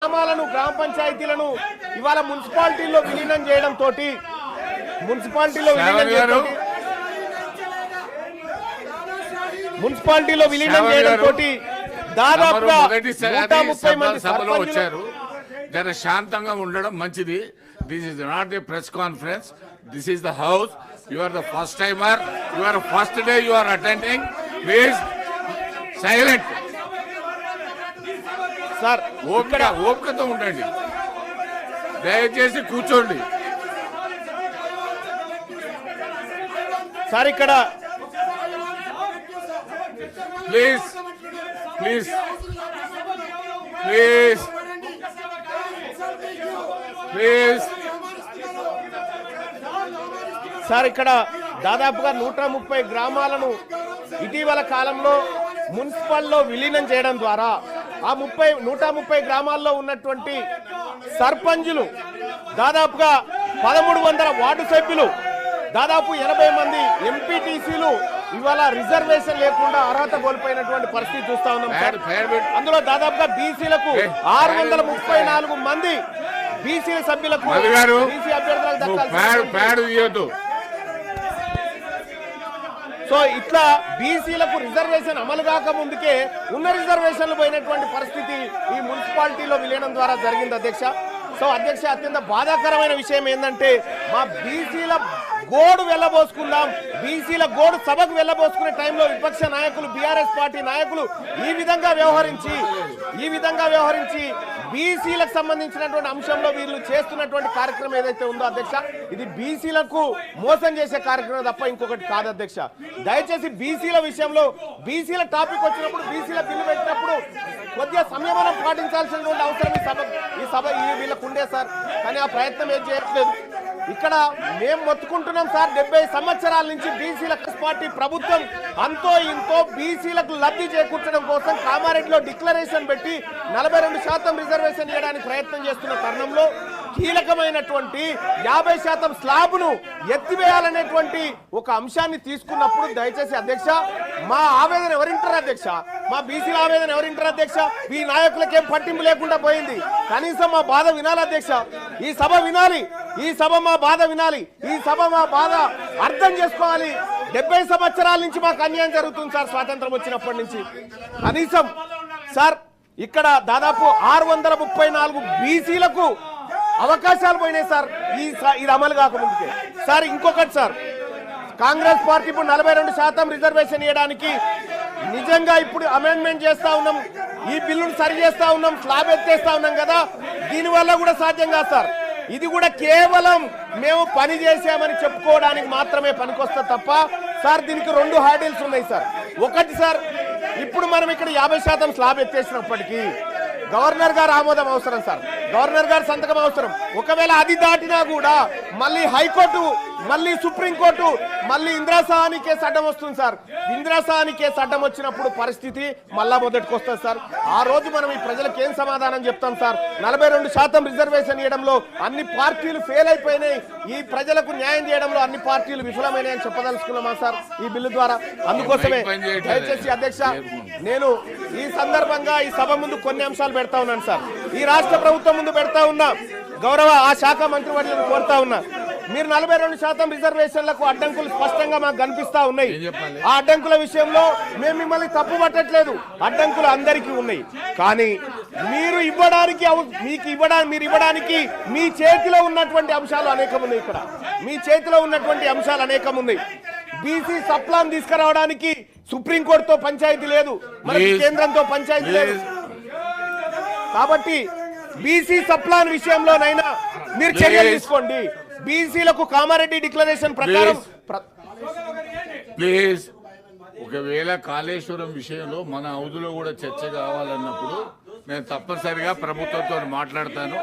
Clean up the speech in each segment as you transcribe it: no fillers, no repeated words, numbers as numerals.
గ్రామాలను గ్రామ పంచాయతీలను ఇవాళ మున్సిపాలిటీలో విలీనం చేయడం తోటి మున్సిపాలిటీలో విలీనం చేయడం తోటి దాదాపుగా 130 మంది సభలో వచ్చారు. జర శాంతంగా ఉండడం మంచిది. This is not a press conference, this is the house. You are the first timer, you are first day you are attending. Please silent sir. ఓపికతో ఉండండి, దయచేసి కూర్చోండి సార్. ఇక్కడ please please please please sir, ఇక్కడ దాదాపుగా 130 గ్రామాలను ఇటీవల కాలంలో మున్సిపల్లో విలీనం చేయడం ద్వారా ఆ 130 గ్రామాల్లో ఉన్నటువంటి సర్పంచులు, దాదాపుగా 1300 వార్డు సభ్యులు, దాదాపు 80 మంది ఎంపీటీసీలు ఇవాళ రిజర్వేషన్ లేకుండా అర్హత కోల్పోయినటువంటి పరిస్థితి చూస్తా ఉన్నాం సార్. అందులో దాదాపుగా బీసీలకు 634 మంది బీసీ సభ్యులకు బీసీ అభ్యర్థులకు దక్కాలి. సో ఇట్లా బీసీలకు రిజర్వేషన్ అమలు కాక ముందుకే ఉన్న రిజర్వేషన్లు పోయినటువంటి పరిస్థితి ఈ మున్సిపాలిటీలో విలీనం ద్వారా జరిగింది అధ్యక్ష. సో అధ్యక్ష, అత్యంత బాధాకరమైన విషయం ఏంటంటే మా బీసీల గోడు వెళ్ళబోసుకుందాం, బీసీల గోడు సభకు వెళ్ళబోసుకునే టైంలో విపక్ష నాయకులు, బీఆర్ఎస్ పార్టీ నాయకులు ఈ విధంగా వ్యవహరించి బీసీలకు సంబంధించినటువంటి అంశంలో వీళ్ళు చేస్తున్నటువంటి కార్యక్రమం ఏదైతే ఉందో అధ్యక్ష, ఇది బీసీలకు మోసం చేసే కార్యక్రమం తప్ప ఇంకొకటి కాదు అధ్యక్ష. దయచేసి బీసీల విషయంలో, బీసీల టాపిక్ వచ్చినప్పుడు, బీసీల బిల్లు పెట్టినప్పుడు కొద్దిగా సంయమనం పాటించాల్సినటువంటి అవసరం ఈ సభ వీళ్ళకు ఉండే సార్. కానీ ఆ ప్రయత్నం ఏం చేయట్లేదు. ఇక్కడ మేము మొత్తుకుంటున్నాం సార్, 70 సంవత్సరాల నుంచి బీసీల పార్టీ ప్రభుత్వం అంతో ఇంతో బీసీలకు లబ్ధి చేకూర్చడం కోసం కామారెడ్డిలో డిక్లరేషన్ పెట్టి 42% రిజర్వేషన్ ఇవ్వడానికి ప్రయత్నం చేస్తున్న తరుణంలో కీలకమైనటువంటి 50% స్లాబ్ను ఎత్తివేయాలనేటువంటి ఒక అంశాన్ని తీసుకున్నప్పుడు దయచేసి అధ్యక్ష, మా ఆవేదన ఎవరింటారు అధ్యక్ష? మా బీసీల ఆవేదన ఎవరింటారు అధ్యక్ష? ఈ నాయకులకేం పట్టింపు లేకుండా పోయింది. కనీసం మా బాధ వినాలి అధ్యక్ష. ఈ సభ వినాలి, ఈ సభ మా బాధ వినాలి, ఈ సభ మా బాధ అర్థం చేసుకోవాలి. 70 సంవత్సరాల నుంచి మాకు అన్యాయం జరుగుతుంది సార్, స్వాతంత్రం వచ్చినప్పటి నుంచి. కనీసం సార్ ఇక్కడ దాదాపు 634 బీసీలకు అవకాశాలు పోయినాయి సార్ ఇది అమలు కాకముందుకే. సార్ ఇంకొకటి సార్, కాంగ్రెస్ పార్టీ ఇప్పుడు 42% రిజర్వేషన్ ఇవ్వడానికి నిజంగా ఇప్పుడు అమెండ్మెంట్ చేస్తా ఉన్నాం, ఈ బిల్లును సరి చేస్తా ఉన్నాం, స్లాబ్ ఎత్తేస్తా ఉన్నాం కదా, దీనివల్ల కూడా సాధ్యం కాదు సార్. ఇది కూడా కేవలం మేము పని చేసామని చెప్పుకోవడానికి మాత్రమే పనికొస్తా తప్ప సార్ దీనికి 2 హ్యాండిల్స్ ఉన్నాయి సార్. ఒకటి సార్, ఇప్పుడు మనం ఇక్కడ 50% స్లాబ్ ఎత్తేసినప్పటికీ గవర్నర్ గారు ఆమోదం అవసరం సార్, గవర్నర్ గారు సంతకం అవసరం. ఒకవేళ అది దాటినా కూడా మళ్ళీ హైకోర్టు, మళ్ళీ సుప్రీంకోర్టు, మళ్ళీ ఇందిరాసాని కేసు అడ్డం వస్తుంది సార్. ఇందిరాసాని కేసు అడ్డం వచ్చినప్పుడు పరిస్థితి మళ్ళా మొదటికి వస్తుంది సార్. ఆ రోజు మనం ఈ ప్రజలకు ఏం సమాధానం చెప్తాం సార్? 42% రిజర్వేషన్ ఇవ్వడంలో అన్ని పార్టీలు ఫెయిల్ అయిపోయినాయి, ఈ ప్రజలకు న్యాయం చేయడంలో అన్ని పార్టీలు విఫలమైనాయి అని చెప్పదలుచుకున్నామా సార్ ఈ బిల్లు ద్వారా? అందుకోసమే దయచేసి అధ్యక్ష, నేను ఈ సందర్భంగా ఈ సభ ముందు కొన్ని అంశాలు పెడతా ఉన్నాను సార్. ఈ రాష్ట్ర ప్రభుత్వం ముందు పెడతా ఉన్నా, గౌరవ ఆ శాఖ మంత్రివర్యులను కోరుతా ఉన్నా, మీరు 42% రిజర్వేషన్లకు అడ్డంకులు స్పష్టంగా మాకు కనిపిస్తా ఉన్నాయి. ఆ అడ్డంకుల విషయంలో మేము మిమ్మల్ని తప్పు పట్టట్లేదు, అడ్డంకులు అందరికీ ఉన్నాయి. కానీ మీరు ఇవ్వడానికి మీ చేతిలో ఉన్నటువంటి అంశాలు అనేకం ఉన్నాయి. ఇక్కడ మీ చేతిలో ఉన్నటువంటి అంశాలు అనేకం ఉన్నాయి. బీసీ సప్లాన్ తీసుకురావడానికి సుప్రీంకోర్టుతో పంచాయతీ లేదు, మనకి కేంద్రంతో పంచాయతీ లేదు. కాబట్టి బీసీ సప్లాన్ విషయంలోనైనా మీరు చర్యలు తీసుకోండి. బీసీలకు కామారెడ్డి డిక్లరేషన్ ప్రకారం ప్లీజ్. ఒకవేళ కాళేశ్వరం విషయంలో మన హౌదులో కూడా చర్చ కావాలన్నప్పుడు నేను తప్పనిసరిగా ప్రభుత్వంతో మాట్లాడతాను,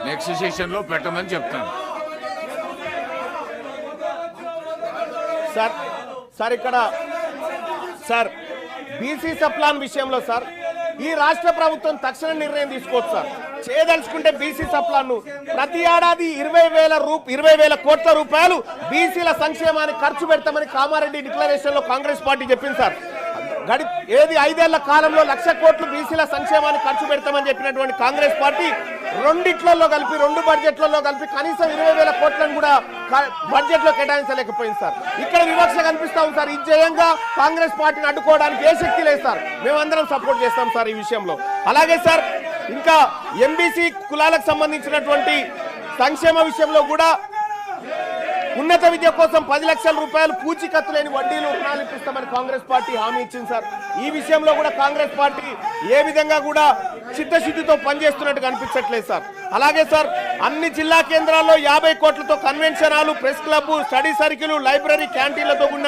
నెక్స్ట్ సెషన్ లో పెట్టమని చెప్తాను సార్. ఇక్కడ సార్ బీసీ సప్లాన్ విషయంలో సార్ ఈ రాష్ట్ర ప్రభుత్వం తక్షణ నిర్ణయం తీసుకోవచ్చు సార్. చేయదలుచుకుంటే బీసీ సప్లాన్ ప్రతి ఏడాది 20,000 కోట్ల రూపాయలు బీసీల సంక్షేమానికి ఖర్చు పెడతామని కామారెడ్డి డిక్లరేషన్ లో కాంగ్రెస్ పార్టీ చెప్పింది సార్. ఏది 5 ఏళ్ల కాలంలో 1,00,000 కోట్లు బీసీల సంక్షేమాన్ని ఖర్చు పెడతామని చెప్పినటువంటి కాంగ్రెస్ పార్టీ రెండిట్లలో కలిపి 2 బడ్జెట్లలో కలిపి కనీసం 20,000 కోట్లను కూడా బడ్జెట్ లో కేటాయించలేకపోయింది సార్. ఇక్కడ వివక్ష కనిపిస్తా ఉంది సార్. ఈ జయంగా కాంగ్రెస్ పార్టీని అడ్డుకోవడానికి ఏ శక్తి లేదు సార్. మేమందరం సపోర్ట్ చేస్తాం సార్ ఈ విషయంలో. అలాగే సార్ ఇంకా ఎంబీసీ కులాలకు సంబంధించినటువంటి సంక్షేమ విషయంలో కూడా ఉన్నత విద్య కోసం 10 లక్షల రూపాయలు పూచీకత్తు లేని వడ్డీలు రుణాలు ఇప్పిస్తామని కాంగ్రెస్ పార్టీ హామీ ఇచ్చింది సార్. ఈ విషయంలో కూడా కాంగ్రెస్ పార్టీ ఏ విధంగా కూడా చిత్తశుద్ధితో పనిచేస్తున్నట్టు కనిపించట్లేదు సార్. అలాగే సార్ అన్ని జిల్లా కేంద్రాల్లో 50 కోట్లతో convention hall, press club, study circle, library, క్యాంటీన్లతో ఉన్న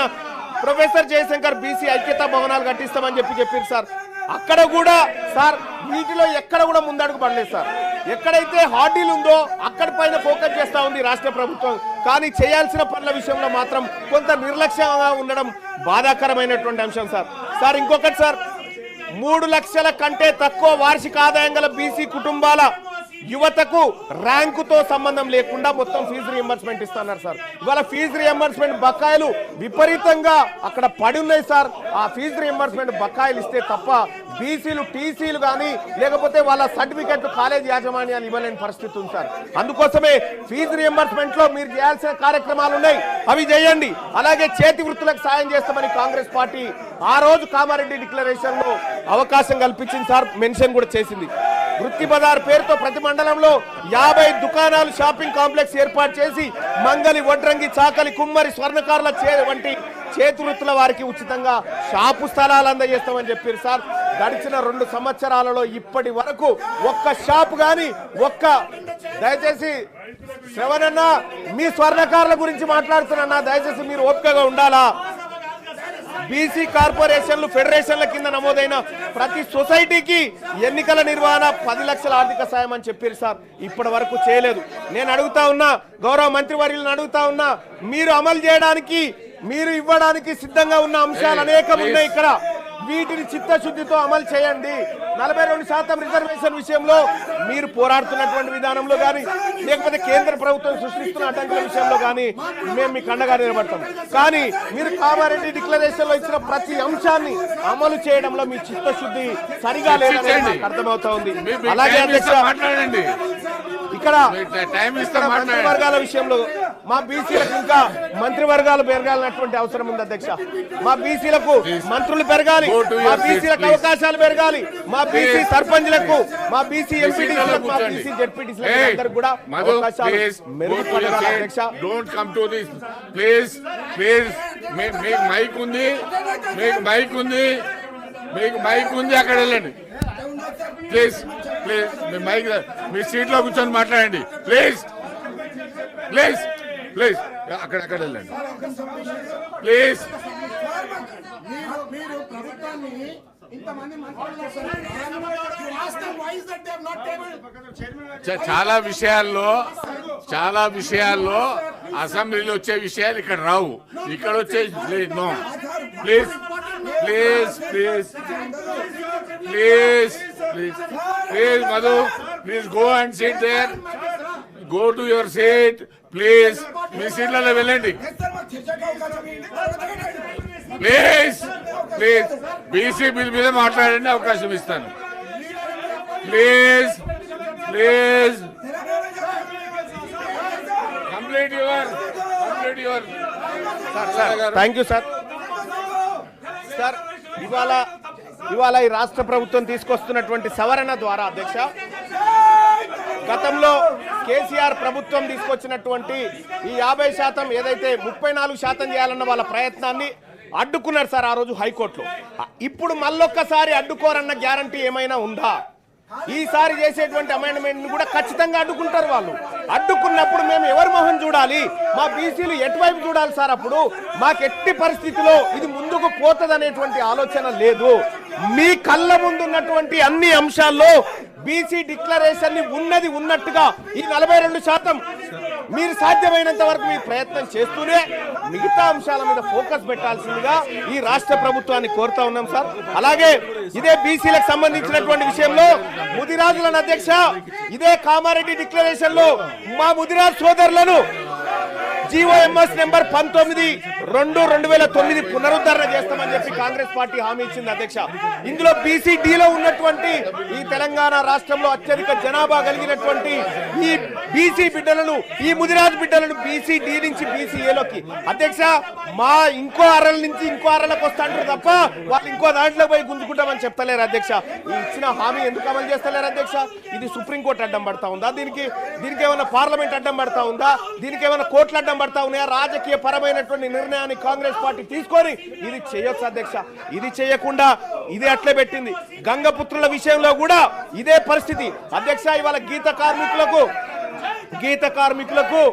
ప్రొఫెసర్ జయశంకర్ బీసీ ఐక్యతా భవనాలు కట్టిస్తామని చెప్పారు సార్. అక్కడ కూడా సార్ వీటిలో ఎక్కడ కూడా ముందడుగు పడలేదు సార్. ఎక్కడైతే హార్డీలు ఉందో అక్కడి పైన ఫోకస్ చేస్తా ఉంది రాష్ట్ర ప్రభుత్వం. కానీ చేయాల్సిన పనుల విషయంలో మాత్రం కొంత నిర్లక్ష్యంగా ఉండడం బాధాకరమైనటువంటి అంశం సార్. సార్ ఇంకొకటి సార్ 3 లక్షల కంటే తక్కువ వార్షిక ఆదాయం గల బీసీ కుటుంబాల యువతకు ర్యాంకుతో సంబంధం లేకుండా మొత్తం ఫీజు రియంబర్స్మెంట్ ఇస్తున్నారు సార్. ఇవాళ ఫీజు రియంబర్స్మెంట్ బకాయిలు విపరీతంగా అక్కడ పడి ఉన్నాయి సార్. ఆ ఫీజు రియంబర్స్మెంట్ బకాయిలు ఇస్తే తప్ప బీసీలు టీసీలు కానీ లేకపోతే వాళ్ళ సర్టిఫికెట్లు కాలేజ్ యాజమాన్యాలు ఇవ్వలేని పరిస్థితి ఉంది సార్. అందుకోసమే ఫీజు రియంబర్స్మెంట్ లో మీరు చేయాల్సిన కార్యక్రమాలు ఉన్నాయి, అవి చేయండి. అలాగే చేతి వృత్తులకు సాయం చేస్తామని కాంగ్రెస్ పార్టీ ఆ రోజు కామారెడ్డి డిక్లరేషన్ లో అవకాశం కల్పించింది సార్. మెన్షన్ కూడా చేసింది. వృత్తి బజార్ పేరుతో ప్రతి మండలంలో 50 దుకాణాలు, షాపింగ్ కాంప్లెక్స్ ఏర్పాటు చేసి మంగలి, వడ్రంగి, చాకలి, కుమ్మరి, స్వర్ణకారుల వంటి చేతి వృత్తుల వారికి ఉచితంగా షాపు స్థలాలు అందజేస్తామని చెప్పారు సార్. గడిచిన 2 సంవత్సరాలలో ఇప్పటి వరకు ఒక్క షాపు గాని దయచేసి శ్రవణన్న మీ స్వర్ణకారుల గురించి మాట్లాడుతున్నా, దయచేసి మీరు ఓపికగా ఉండాలా. బీసీ కార్పొరేషన్లు, ఫెడరేషన్ల కింద నమోదైన ప్రతి సొసైటీకి ఎన్నికల నిర్వహణ 10 లక్షల ఆర్థిక సాయం అని చెప్పారు సార్. ఇప్పటి వరకు చేయలేదు. నేను అడుగుతా ఉన్నా, గౌరవ మంత్రివర్యులను అడుగుతా ఉన్నా, మీరు అమలు చేయడానికి, మీరు ఇవ్వడానికి సిద్ధంగా ఉన్న అంశాలు అనేకం ఉన్నాయి ఇక్కడ. వీటిని చిత్తశుద్ధితో అమలు చేయండి. 42% రిజర్వేషన్ విషయంలో మీరు పోరాడుతున్నటువంటి విధానంలో కానీ లేకపోతే కేంద్ర ప్రభుత్వం సృష్టిస్తున్న అడ్డంకుల విషయంలో కానీ మేము మీకు అండగా నిలబడతాం. కానీ మీరు కామారెడ్డి డిక్లరేషన్ లో ఇచ్చిన ప్రతి అంశాన్ని అమలు చేయడంలో మీ చిత్తశుద్ధి సరిగా లేదని అర్థమవుతా ఉంది. అలాగే అధ్యక్ష ఇక్కడ మంత్రివర్గాల విషయంలో మా బీసీలకు ఇంకా మంత్రివర్గాలు పెరగాలన్నటువంటి అవసరం ఉంది అధ్యక్ష. మా బీసీలకు మంత్రులు పెరగాలి, మా బీసీలకు అవకాశాలు పెరగాలి, మా బీసీ సర్పంచ్లకు, మా బీసీ ఎంపీటీసీలకు, మా బీసీ జెడ్పీటీసీలకు అందరికి కూడా అవకాశాలు మెరుగుపడాలి అధ్యక్ష. Don't come to this please. మీకు మైక్ ఉంది, మీకు మైక్ ఉంది, అక్కడ వెళ్ళండి ప్లీజ్. మీ మైక్ మీ సీట్ లో కూర్చొని మాట్లాడండి ప్లీజ్. అక్కడ వెళ్ళండి ప్లీజ్. చాలా విషయాల్లో అసెంబ్లీలో వచ్చే విషయాలు ఇక్కడ రావు, ఇక్కడ వచ్చే no. Please Madhu, please go and sit there. Go to your seat please. మీ సీట్లలో వెళ్ళండి ప్లీజ్. బీసీ బిల్ మీద మాట్లాడండి, అవకాశం ఇస్తాను please. Complete your thank you sir. Sir ఇవాళ ఈ రాష్ట్ర ప్రభుత్వం తీసుకొస్తున్నటువంటి సవరణ ద్వారా అధ్యక్ష, గతంలో కేసీఆర్ ప్రభుత్వం తీసుకొచ్చినటువంటి ఈ 50% ఏదైతే 34% చేయాలన్న వాళ్ళ ప్రయత్నాన్ని అడ్డుకున్నారు సార్ ఆ రోజు హైకోర్టులో. ఇప్పుడు మళ్ళొక్కసారి అడ్డుకోరన్న గ్యారంటీ ఏమైనా ఉందా? ఈసారి చేసేటువంటి అమెండ్మెంట్ కూడా ఖచ్చితంగా అడ్డుకుంటారు వాళ్ళు. అడ్డుకున్నప్పుడు మేము ఎవరి మొహం చూడాలి? మా బీసీలు ఎటువైపు చూడాలి సార్? అప్పుడు మాకు ఎట్టి పరిస్థితిలో ఇది ముందుకు పోతదనేటువంటి ఆలోచన లేదు. మీ కళ్ళ ముందు ఉన్నటువంటి అన్ని అంశాల్లో బీసీ డిక్లరేషన్ ని ఉన్నది ఉన్నట్టుగా ఈ 42% మీరు సాధ్యమైనంత వరకు మీ ప్రయత్నం చేస్తూనే మిగతా అంశాల మీద ఫోకస్ పెట్టాల్సిందిగా ఈ రాష్ట్ర ప్రభుత్వాన్ని కోరుతా ఉన్నాం సార్. అలాగే ఇదే బీసీలకు సంబంధించినటువంటి విషయంలో ముదిరాజులను అధ్యక్ష, ఇదే కామారెడ్డి డిక్లరేషన్ లో మా ముదిరాజ్ సోదరులను జీవోఎంఎస్ నెంబర్ 19 2009 పునరుద్ధరణ చేస్తామని చెప్పి కాంగ్రెస్ పార్టీ హామీ ఇచ్చింది అధ్యక్ష. ఇందులో BCDలో ఉన్నటువంటి ఈ తెలంగాణ రాష్ట్రంలో అత్యధిక జనాభా కలిగినటువంటి ఈ BC బిడ్డలను, ఈ ముదిరాజు బిడ్డలను BCD నుంచి BCAలోకి అధ్యక్ష మా ఇంకో అరల నుంచి ఇంకో అరలకు వస్తాంటారు తప్ప వాళ్ళు ఇంకో దాంట్లో పోయి గుంజుకుంటామని చెప్తలేరు అధ్యక్ష. ఈ ఇచ్చిన హామీ ఎందుకు అమలు చేస్తలేరు అధ్యక్ష? ఇది సుప్రీంకోర్టు అడ్డం పడతా ఉందా? దీనికి ఏమైనా పార్లమెంట్ అడ్డం పడతా ఉందా? దీనికి ఏమైనా కోర్టులు అడ్డం పడతా ఉన్నాయా? రాజకీయ పరమైనటువంటి నిర్ణయాన్ని కాంగ్రెస్ పార్టీ తీసుకొని ఇది చేయొచ్చు అధ్యక్ష. ఇది చేయకుండా ఇది అట్లే పెట్టింది. గంగపుత్రుల విషయంలో కూడా ఇదే పరిస్థితి అధ్యక్ష. ఇవాళ గీత కార్మికులకు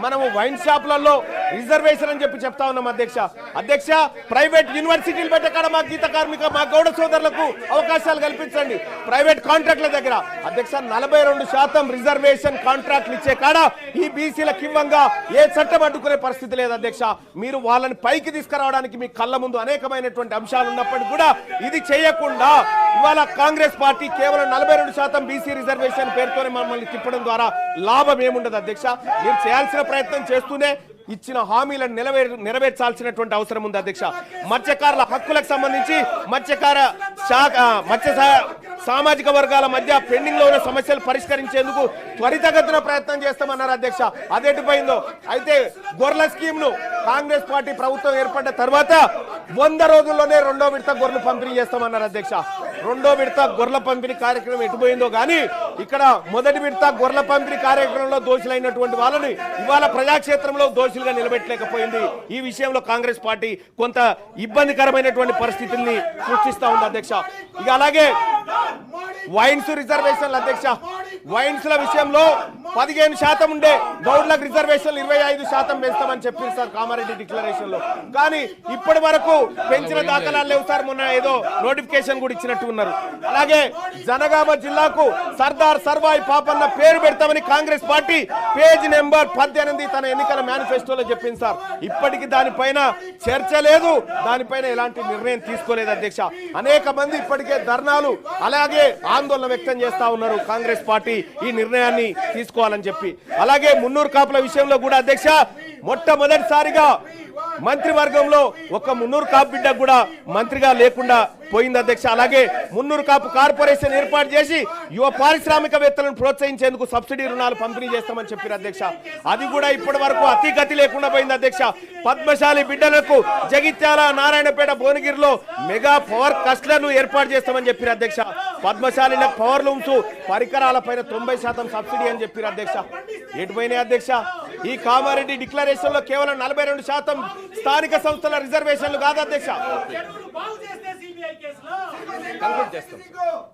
మనము వైన్ షాపులలో రిజర్వేషన్ అని చెప్పి చెప్తా ఉన్నాం అధ్యక్ష. ప్రైవేట్ యూనివర్సిటీలు పెట్టే కాడ మా గీత కార్మిక, మా గౌడ సోదరులకు అవకాశాలు కల్పించండి. ప్రైవేట్ కాంట్రాక్ట్ల దగ్గర అధ్యక్ష 42% రిజర్వేషన్ కాంట్రాక్ట్లు ఇచ్చే కాడ ఈ బీసీలకు ఇవ్వంగా ఏ చట్టం అడ్డుకునే పరిస్థితి లేదు అధ్యక్ష. మీరు వాళ్ళని పైకి తీసుకురావడానికి మీ కళ్ళ ముందు అనేకమైనటువంటి అంశాలు ఉన్నప్పటికీ కూడా ఇది చేయకుండా ఇవాళ కాంగ్రెస్ పార్టీ కేవలం 42% బీసీ రిజర్వేషన్ పేరుతోనే మమ్మల్ని తిప్పడం ద్వారా లాభం ఏముండదు అధ్యక్ష. మీరు చేయాల్సిన ప్రయత్నం చేస్తూనే ఇచ్చిన హామీలను నెరవేర్చాల్సినటువంటి అవసరం ఉంది అధ్యక్ష. మత్స్యకారుల హక్కులకు సంబంధించి మత్స్య సామాజిక వర్గాల మధ్య పెండింగ్ లో ఉన్న సమస్యలు పరిష్కరించేందుకు త్వరితగతిన ప్రయత్నం చేస్తామన్నారు అధ్యక్ష. అదెటుపోయిందో అయితే గొర్రెల స్కీమ్ ను కాంగ్రెస్ పార్టీ ప్రభుత్వం ఏర్పడ్డ తర్వాత 100 రోజుల్లోనే 2వ విడత గొర్రెలు పంపిణీ చేస్తామన్నారు అధ్యక్ష. 2వ విడత గొర్రెల పంపిణీ కార్యక్రమం ఎటుపోయిందో కానీ ఇక్కడ మొదటి విడత గొర్రెల పంపిణీ కార్యక్రమంలో దోషులైనటువంటి వాళ్ళని ఇవాళ ప్రజాక్షేత్రంలో దోషులుగా నిలబెట్టలేకపోయింది. ఈ విషయంలో కాంగ్రెస్ పార్టీ కొంత ఇబ్బందికరమైనటువంటి పరిస్థితుల్ని సృష్టిస్తా ఉంది అధ్యక్ష. ఇక అలాగే వైన్స్ రిజర్వేషన్లు అధ్యక్ష. వైన్స్ ల విషయంలో 15% ఉండే గౌడ్లకు రిజర్వేషన్లు 25% పెంచుతామని చెప్పింది సార్ కామారెడ్డి డిక్లరేషన్ లో. కానీ ఇప్పటి వరకు పెంచిన దాఖలాలు లేవు సార్. మొన్న ఏదో నోటిఫికేషన్ కూడా ఇచ్చినట్టు ఉన్నారు. అలాగే జనగామ జిల్లాకు సర్దార్ సర్వాయి పాపన్న పేరు పెడతామని కాంగ్రెస్ పార్టీ పేజ్ నెంబర్ 18 తన ఎన్నికల మేనిఫెస్టోలో చెప్పింది సార్. ఇప్పటికి దానిపైన చర్చ లేదు, దానిపైన ఎలాంటి నిర్ణయం తీసుకోలేదు అధ్యక్ష. అనేక మంది ఇప్పటికే ధర్నాలు అలాగే ఆందోళన వ్యక్తం చేస్తా ఉన్నారు కాంగ్రెస్ పార్టీ ఈ నిర్ణయాన్ని తీసుకోవాలని చెప్పి. అలాగే మున్నూరు కాపుల విషయంలో కూడా అధ్యక్ష మొట్టమొదటిసారిగా మంత్రివర్గంలో ఒక మున్నూరు కాపు బిడ్డ కూడా మంత్రిగా లేకుండా పోయింది అధ్యక్ష. అలాగే మున్నూరు కాపు కార్పొరేషన్ ఏర్పాటు చేసి యువ పారిశ్రామికవేత్తలను ప్రోత్సహించేందుకు సబ్సిడీ రుణాలు పంపిణీ చేస్తామని చెప్పారు అధ్యక్ష. అది కూడా ఇప్పటి వరకు అతిగతి లేకుండా పోయింది అధ్యక్ష. పద్మశాలి బిడ్డలకు జగిత్యాల, నారాయణపేట, భువనగిరిలో మెగా పవర్ కస్టర్లను ఏర్పాటు చేస్తామని చెప్పారు అధ్యక్ష. పద్మశాలిలకు పవర్ లూమ్స్ పరికరాల పైన 90% సబ్సిడీ అని చెప్పారు అధ్యక్ష. ఎటుపోయినాయి అధ్యక్ష? ఈ కామారెడ్డి డిక్లరేషన్ లో కేవలం 42% స్థానిక సంస్థల రిజర్వేషన్లు కాదు అధ్యక్ష.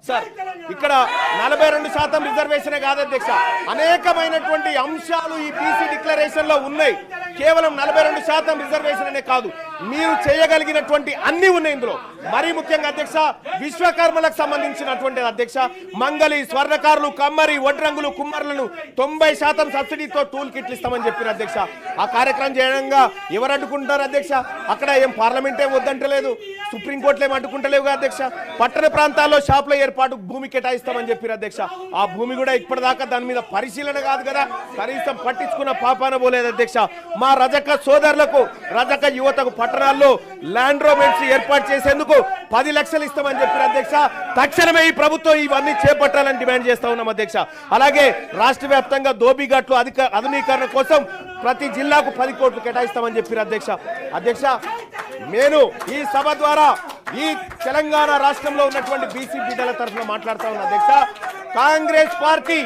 సార్ ఇక్కడ 42% రిజర్వేషన్ కాదు అధ్యక్ష. అనేకమైనటువంటి అంశాలు ఈ బీసీ డిక్లరేషన్ లో ఉన్నాయి. కేవలం 42% రిజర్వేషన్ అనే కాదు, మీరు చేయగలిగినటువంటి అన్ని ఉన్నాయి ఇందులో. మరీ ముఖ్యంగా అధ్యక్ష విశ్వకర్మలకు సంబంధించినటువంటి అధ్యక్ష మంగళి, స్వర్ణకారులు, కమ్మరి, వడ్రంగులు, కుమ్మరులను 90% సబ్సిడీతో టూల్ కిట్లు ఇస్తామని చెప్పారు అధ్యక్ష. ఆ కార్యక్రమం చేయడంగా ఎవరు అడ్డుకుంటారు అధ్యక్ష? అక్కడ ఏం పార్లమెంట్ ఏం వద్దంటలేదు, సుప్రీంకోర్టులు ఏం అడ్డుకుంటలేవు అధ్యక్ష. పట్టణ ప్రాంతాల్లో షాపుల ఏర్పాటు భూమి కేటాయిస్తామని చెప్పారు అధ్యక్ష. ఆ భూమి కూడా ఇప్పటిదాకా దాని మీద పరిశీలన కాదు కదా, కనీసం పట్టించుకున్న పాపాన పోలేదు అధ్యక్ష. మా రజక సోదరులకు, రజక యువతకు పట్టణాల్లో ల్యాండ్ రోమెంట్స్ ఏర్పాటు చేసేందుకు 10 లక్షలు ఇస్తామని చెప్పారు అధ్యక్ష. తక్షణమే ఈ ప్రభుత్వం ఇవన్నీ చేపట్టాలని డిమాండ్ చేస్తా ఉన్నాం అధ్యక్ష. అలాగే రాష్ట్ర వ్యాప్తంగా దోబిఘాట్లు ఆధునీకరణ కోసం ప్రతి జిల్లాకు 10 కోట్లు కేటాయిస్తామని చెప్పారు అధ్యక్ష. నేను ఈ సభ ద్వారా ఈ తెలంగాణ రాష్ట్రంలో ఉన్నటువంటి బీసీ బిడ్డల తరఫున మాట్లాడుతా ఉన్నా అధ్యక్ష. కాంగ్రెస్ పార్టీ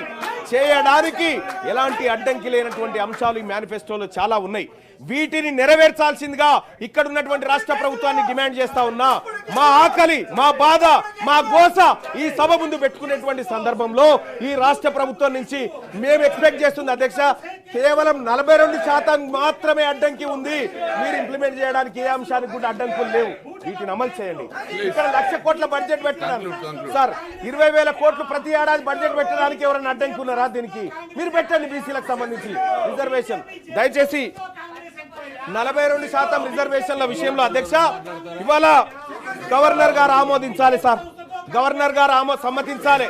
చేయడానికి ఎలాంటి అడ్డంకి లేనటువంటి అంశాలు ఈ మేనిఫెస్టోలో చాలా ఉన్నాయి. వీటిని నెరవేర్చాల్సిందిగా ఇక్కడ ఉన్నటువంటి రాష్ట్ర ప్రభుత్వాన్ని డిమాండ్ చేస్తా ఉన్నా. మా ఆకలి, మా బాధ, మా గోస ఈ సభ ముందు పెట్టుకునేటువంటి సందర్భంలో ఈ రాష్ట్ర ప్రభుత్వం నుంచి మేము ఎక్స్పెక్ట్ చేస్తుంది అధ్యక్ష, కేవలం 42% మాత్రమే అడ్డంకి ఉంది. మీరు ఇంప్లిమెంట్ చేయడానికి ఏ అంశానికి కూడా అడ్డంకులు లేవు. వీటిని అమలు చేయండి. ఇక్కడ 1,00,000 కోట్ల బడ్జెట్ పెట్టడానికి సార్ 20,000 కోట్లు ప్రతి ఏడాది బడ్జెట్ పెట్టడానికి ఎవరైనా అడ్డంకి ఉన్నారా? దీనికి మీరు పెట్టండి. బీసీలకు సంబంధించి రిజర్వేషన్ దయచేసి 42% రిజర్వేషన్ల విషయంలో అధ్యక్ష ఇవాళ గవర్నర్ గారు ఆమోదించాలి సార్. గవర్నర్ గారు సమ్మతించాలి.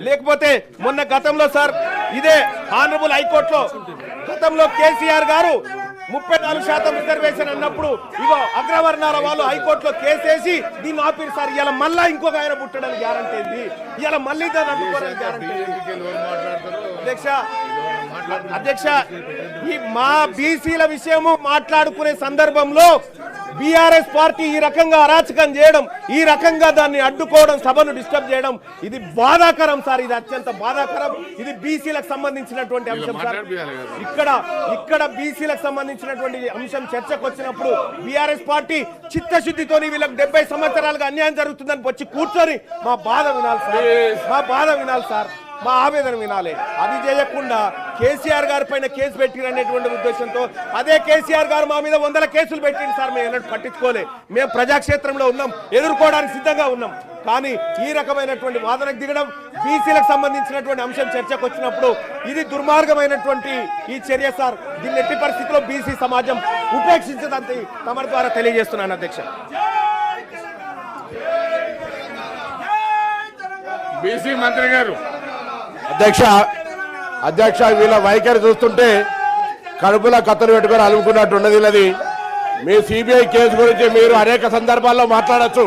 లేకపోతే మొన్న గతంలో సార్ ఇదే ఆనరబుల్ హైకోర్టులో గతంలో కేసీఆర్ గారు 34% రిజర్వేషన్ అన్నప్పుడు ఇగో అగ్రవర్ణాల వాళ్ళు హైకోర్టులో కేసేసి దీన్ని ఆపిరు సార్. ఇలా మళ్ళా ఇంకొక ఆయన పుట్టడానికి గ్యారంటీ ఏంది? ఇలా మళ్ళీ దాన్ని అడ్డుకోవడానికి గ్యారంటీ అధ్యక్ష ఈ మా బీసీల విషయము మాట్లాడుకునే సందర్భంలో బీఆర్ఎస్ పార్టీ ఈ రకంగా అరాచకం చేయడం, ఈ రకంగా దాన్ని అడ్డుకోవడం, సభను డిస్టర్బ్ చేయడం ఇది బాధాకరం సార్. ఇది అత్యంత బాధాకరం. ఇది బీసీలకు సంబంధించినటువంటి అంశం సార్. ఇక్కడ బీసీలకు సంబంధించినటువంటి అంశం చర్చకు వచ్చినప్పుడు బీఆర్ఎస్ పార్టీ చిత్తశుద్ధితో వీళ్ళకి 70 సంవత్సరాలుగా అన్యాయం జరుగుతుందని వచ్చి కూర్చొని మా బాధ వినాలి సార్, మా ఆవేదన వినాలి. అది చేయకుండా కేసీఆర్ గారి పైన కేసు పెట్టిరనేటువంటి ఉద్దేశంతో అదే కేసీఆర్ గారు మా మీద 100 కేసులు పెట్టింది సార్. మేము ఎన్నడూ పట్టించుకోలే. మేము ప్రజాక్షేత్రంలో ఉన్నాం, ఎదుర్కోవడానికి సిద్ధంగా ఉన్నాం. కానీ ఈ రకమైనటువంటి వాదనకు దిగడం, బీసీలకు సంబంధించినటువంటి అంశం చర్చకు వచ్చినప్పుడు ఇది దుర్మార్గమైనటువంటి ఈ చర్య సార్. దీన్ని ఎట్టి పరిస్థితిలో బీసీ సమాజం ఉపేక్షించదంతే తమ ద్వారా తెలియజేస్తున్నాను అధ్యక్ష. బీసీ మంత్రి గారు. అధ్యక్ష వీళ్ళ వైఖరి చూస్తుంటే కడుపులో కత్తులు పెట్టుకొని అలుముకున్నట్టు ఉన్నది. వీళ్ళది మీ సిబిఐ కేసు గురించి మీరు అనేక సందర్భాల్లో మాట్లాడచ్చు.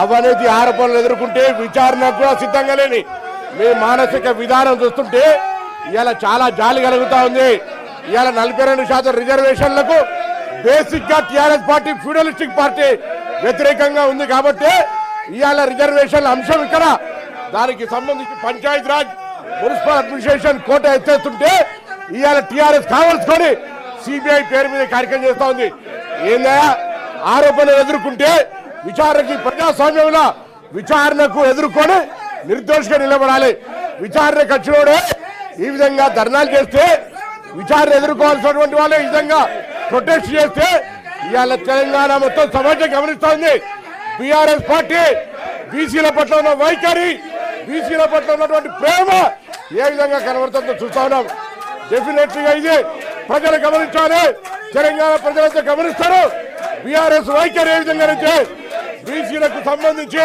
అవినీతి ఆరోపణలు ఎదుర్కొంటే విచారణకు కూడా సిద్ధంగా లేని మీ మానసిక విధానం చూస్తుంటే ఇవాళ చాలా జాలి కలుగుతా ఉంది. ఇవాళ 42% రిజర్వేషన్లకు బేసిక్ గా టీఆర్ఎస్ పార్టీ ఫ్యూడలిస్టిక్ పార్టీ వ్యతిరేకంగా ఉంది కాబట్టి ఇవాళ రిజర్వేషన్ల అంశం ఇక్కడ దానికి సంబంధించి పంచాయతీ రాజ్ మున్సిపల్ అడ్మినిస్ట్రేషన్ కోట ఎత్తేస్తుంటే ఇవాళ టీఆర్ఎస్ కావాల్సుకొని సిబిఐ పేరు మీద కార్యక్రమం చేస్తా ఉంది. ఏందా ఆరోపణలు ఎదుర్కొంటే విచారణకి ప్రజాస్వామ్యంలో విచారణకు ఎదుర్కొని నిర్దోషిగా నిలబడాలి. విచారణకు వచ్చినోడే ఈ విధంగా ధర్నాలు చేస్తే విచారణ ఎదుర్కోవాల్సినటువంటి వాళ్ళు ఈ విధంగా ప్రొటెస్ట్ చేస్తే ఇవాళ తెలంగాణ మొత్తం సమాజం గమనిస్తా ఉంది. బీఆర్ఎస్ పార్టీ బీసీల పట్ల ఉన్న వైఖరి, బీసీల పట్ల ఉన్నటువంటి ప్రేమ ఏ విధంగా కనబడుతుందో చూస్తా ఉన్నాం. డెఫినెట్లీగా ఇది ప్రజలు గమనించాలి, తెలంగాణ ప్రజలంతా గమనిస్తారు. బీఆర్ఎస్ వైఖరి ఏ విధంగా అయితే బీసీలకు సంబంధించి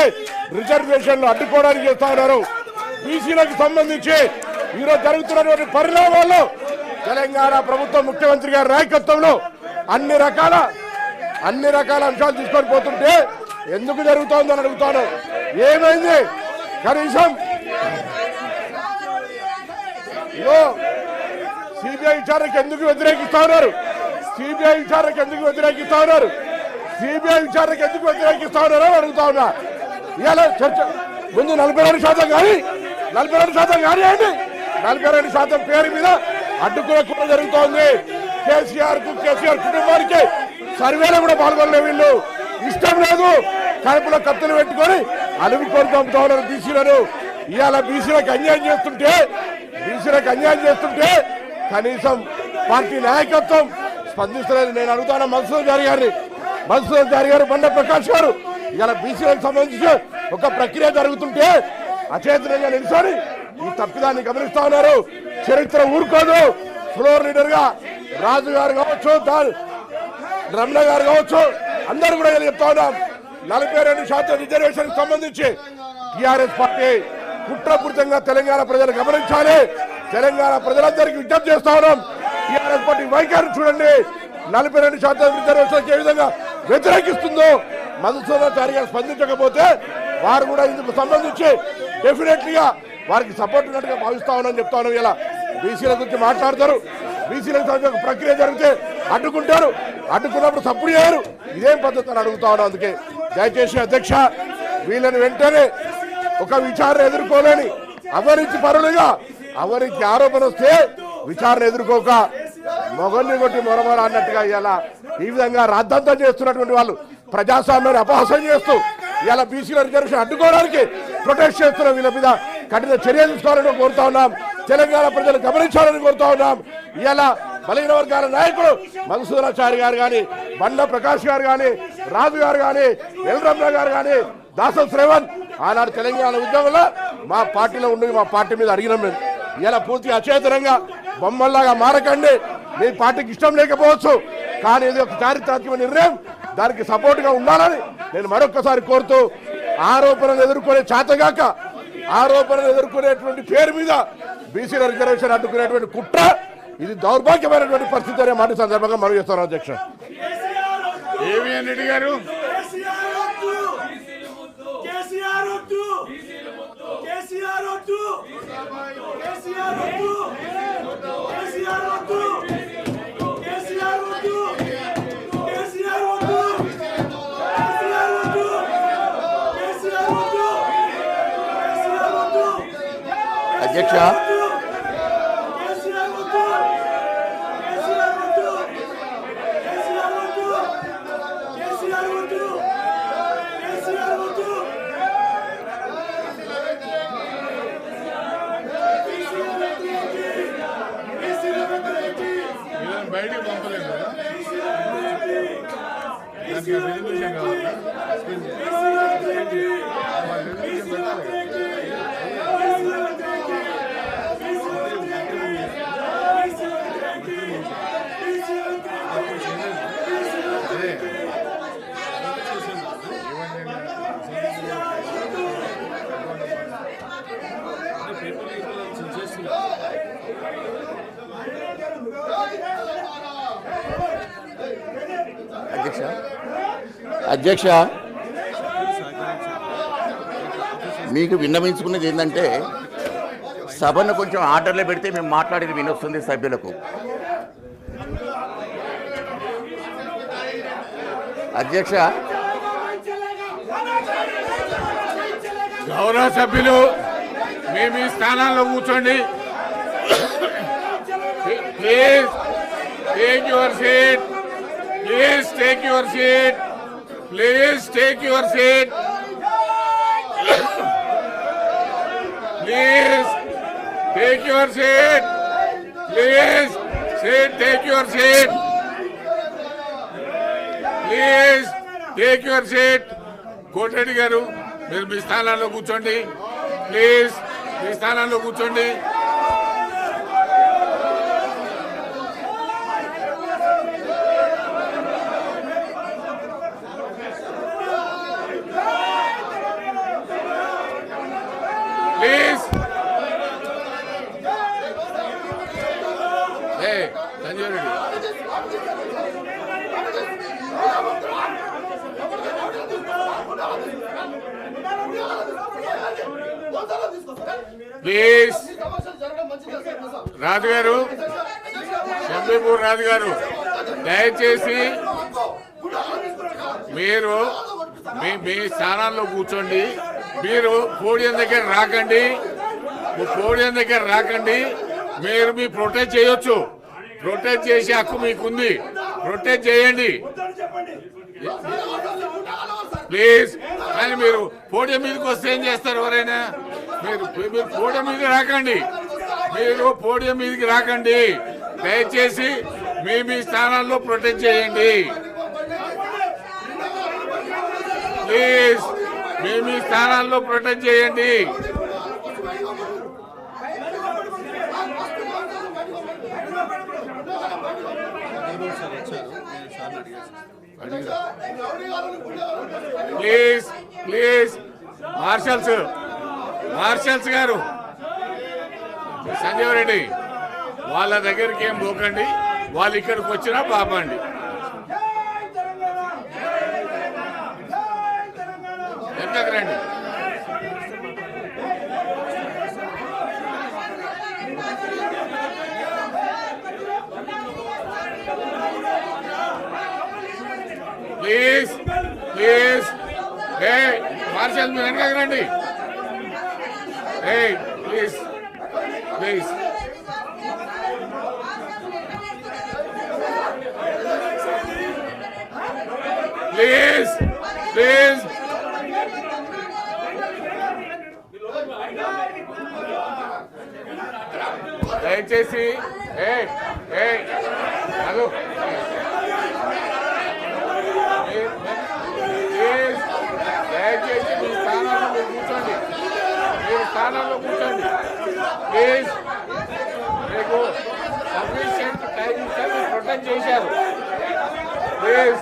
రిజర్వేషన్లు అడ్డుకోవడానికి చేస్తా ఉన్నారు. బీసీలకు సంబంధించి ఈరోజు జరుగుతున్నటువంటి పరిణామాల్లో తెలంగాణ ప్రభుత్వం ముఖ్యమంత్రి గారి నాయకత్వంలో అన్ని రకాల అంశాలు తీసుకొని పోతుంటే ఎందుకు జరుగుతోందని అడుగుతాను. ఏమైంది? కనీసం సిబిఐ విచారణకు ఎందుకు వ్యతిరేకిస్తా ఉన్నారు? సిబిఐ విచారణకు ఎందుకు వ్యతిరేకిస్తా ఉన్నారు అని అడుగుతా ఉన్నా. ఇవాళ చర్చ ముందు 42% కానీ 42% కానివ్వండి, 42% పేరు మీద అడ్డుకునే కూడా జరుగుతోంది. కేసీఆర్ కుటుంబానికి సర్వేలో కూడా పాల్గొనలే. వీళ్ళు ఇష్టం లేదు, కడుపులో కత్తులు పెట్టుకొని అలుముకొని పంపుతా ఉన్నారు బీసీలను. ఇవాళ బీసీలకు అన్యాయం చేస్తుంటే కనీసం పార్టీ నాయకత్వం స్పందిస్తలేదు. నేను అడుగుతాను మధుసూదన్ చారి గారు, బండ ప్రకాష్ గారు, ఇవాళ బీసీలకు సంబంధించి ఒక ప్రక్రియ జరుగుతుంటే అచేతనంగా నిలిచారు. ఈ తప్పిదాన్ని గమనిస్తా ఉన్నారు. చరిత్ర ఊరుకోదు. ఫ్లోర్ లీడర్ గా రాజు గారు కావచ్చు, రమణ గారు కావచ్చు, అందరూ కూడా చెప్తా ఉన్నాం. 42% రిజర్వేషన్ సంబంధించి టీఆర్ఎస్ పార్టీ కుట్రపూరితంగా తెలంగాణ ప్రజలు గమనించాలి. తెలంగాణ ప్రజలందరికీ విజ్ఞప్తి చేస్తా ఉన్నాం. టీఆర్ఎస్ పార్టీ వైఖరి చూడండి. 42% రిజర్వేషన్ ఏ విధంగా వ్యతిరేకిస్తుందో మధుసూదన్ చారి గారు స్పందించకపోతే వారు కూడా ఇందుకు సంబంధించి డెఫినెట్లీగా వారికి సపోర్ట్ ఉన్నట్టుగా భావిస్తా ఉన్నామని చెప్తా ఉన్నాం. ఇలా బీసీల గురించి మాట్లాడతారు, బీసీలకు సంబంధించిన ప్రక్రియ జరిగితే అడ్డుకుంటారు, అడ్డుకున్నప్పుడు సపోర్ట్ చేయరు. ఇదేం పద్ధతి అని అడుగుతా ఉన్నాం. అందుకే దయచేసి అధ్యక్ష వీళ్ళని వెంటనే ఒక విచారణ ఎదుర్కోలేని అవినీతి పరులుగా అవినీతి ఆరోపణ వస్తే విచారణ ఎదుర్కోక మొగల్ని కొట్టి మొరమొర అన్నట్టుగా ఇలా ఈ విధంగా రాద్ధాంతం చేస్తున్నటువంటి వాళ్ళు ప్రజాస్వామ్యాన్ని అపహాసం చేస్తూ ఇలా బీసీల రిజర్వేషన్ అడ్డుకోవడానికి ప్రొటెస్ట్ చేస్తున్న వీళ్ళ మీద కఠిన చర్య తీసుకోవాలని కోరుతా ఉన్నాం. తెలంగాణ ప్రజలు గమనించాలని కోరుతా ఉన్నాం. ఇలా బలహీన వర్గాల నాయకులు మధుసూదన్ చారి గారు కానీ, బండ ప్రకాష్ గారు కానీ, రాజు గారు కానీ, ఎల్ రమణ గారు కానీ, దాసం శ్రేవన్ ఆనాడు తెలంగాణ ఉద్యమంలో మా పార్టీలో ఉండి మా పార్టీ మీద అడిగినాం. మేము ఇలా పూర్తిగా అచేతనంగా బొమ్మల్లాగా మారకండి. మీ పార్టీకి ఇష్టం లేకపోవచ్చు, కానీ ఇది ఒక చారిత్రాత్మక నిర్ణయం, దానికి సపోర్ట్గా ఉండాలని నేను మరొక్కసారి కోరుతూ, ఆరోపణలు ఎదుర్కొనే చేతగాక ఆరోపణలు ఎదుర్కొనేటువంటి పేరు మీద బీసీల రిజర్వేషన్ అడ్డుకునేటువంటి కుట్ర ఇది దౌర్భాగ్యమైనటువంటి పరిస్థితి అనే మాట సందర్భంగా మనం చేస్తున్నారు అధ్యక్ష. ఏవిఎన్ రెడ్డి గారు అధ్యక్ష బయటికి పంపలేదు కదా దానికి రెజల్యూషన్ కావాలి అధ్యక్ష మీకు విన్నవించుకున్నది ఏంటంటే సభను కొంచెం ఆర్డర్లో పెడితే మేము మాట్లాడేది వినొస్తుంది సభ్యులకు. అధ్యక్ష గౌరవ సభ్యులు మీ స్థానాల్లో కూర్చోండి. Please take your seat. Please take your seat. Please take your seat. Please take your seat. Please take your seat. Please take your seat. Kotireddy గారు మీరు మీ స్థానాల్లో కూర్చోండి. ప్లీజ్ మీ స్థానాల్లో కూర్చోండి. Please Sanjeev Reddy please. రాజు గారు, శంబీపూర్ రాజు గారు, దయచేసి మీరు మీ స్థానాల్లో కూర్చోండి. మీరు పోడియం దగ్గర రాకండి. మీరు మీ ప్రొటెక్ట్ చేయొచ్చు. ప్రొటెక్ట్ చేసే హక్కు మీకుంది. ప్రొటెక్ట్ చేయండి ప్లీజ్. కానీ మీరు పోడియం మీదకి వస్తే ఏం చేస్తారు ఎవరైనా? మీరు పోడియం మీదకి రాకండి. దయచేసి మీ స్థానాల్లో ప్రొటెక్ట్ చేయండి ప్లీజ్. మీ స్థానాల్లో ప్రొటెక్ట్ చేయండి. ప్లీజ్ మార్షల్స్ గారు, సంజీవ్ రెడ్డి వాళ్ళ దగ్గరికి ఏం పోకండి. వాళ్ళు ఇక్కడికి వచ్చినా పాపండి. ఎంతకు రండి. ప్లీజ్ మార్షల్ మీరు వెనకకు రండి. ప్లీజ్ దయచేసి దయచేసి మీ స్థానాల్లో కూర్చోండి. ప్లీజ్. మీకు సఫిషియెంట్ టైం ఇచ్చారు, ప్రొటెక్ట్ చేశారు. ప్లీజ్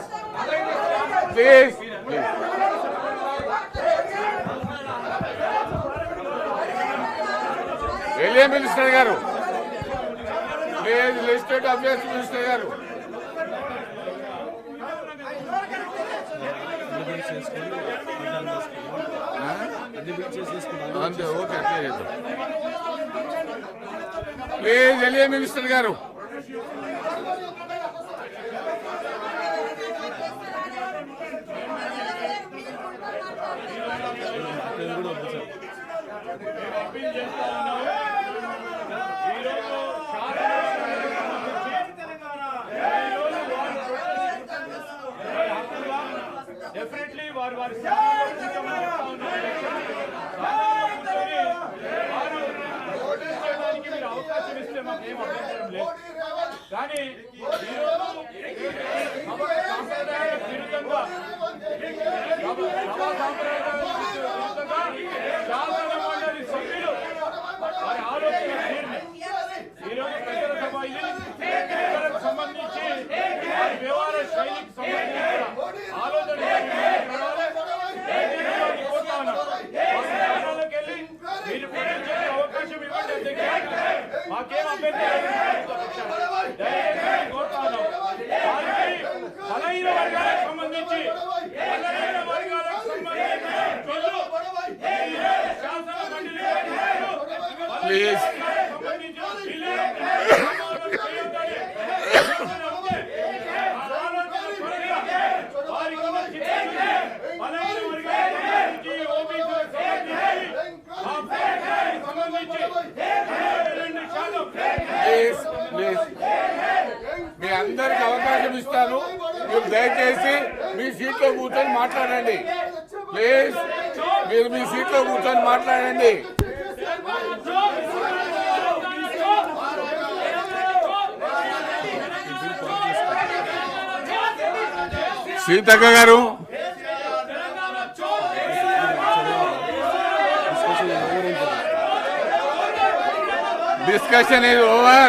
ఎలియా మినిస్టర్ గారు, ప్లీజ్ లెజిస్లేటివ్ అఫేర్స్ మినిస్టర్ గారు. అంతే, ఓకే, అట్లే చేద్దాం. ప్లీజ్ ఎలియా మినిస్టర్ గారు. డెఫినెట్లీ వారి మీరు అవకాశం ఇస్తే మాకేం అభ్యంతరం లేదు. కానీ సాంప్రదాయ విరుద్ధంగా శాసన మండలి సభ్యులు వారి ఆలోచన ఈరోజు ప్రజల సభ ఇది సంబంధించి వారి వ్యవహార శైలికి సంబంధించిన ఆలోచన మీరు ప్రకటించే అవకాశం ఇవ్వండి. మాకేం అభ్యంతరం కోరుతాను. బలహీన వర్గాలకు సంబంధించి శాసన మండలి ప్లీజ్ మీ అందరికి అవకాశం ఇస్తాను. మీరు దయచేసి మీ సీట్లో కూర్చొని మాట్లాడండి. ప్లీజ్ మీరు మీ సీట్లో కూర్చొని మాట్లాడండి. సీతక్క గారు, discussion is over.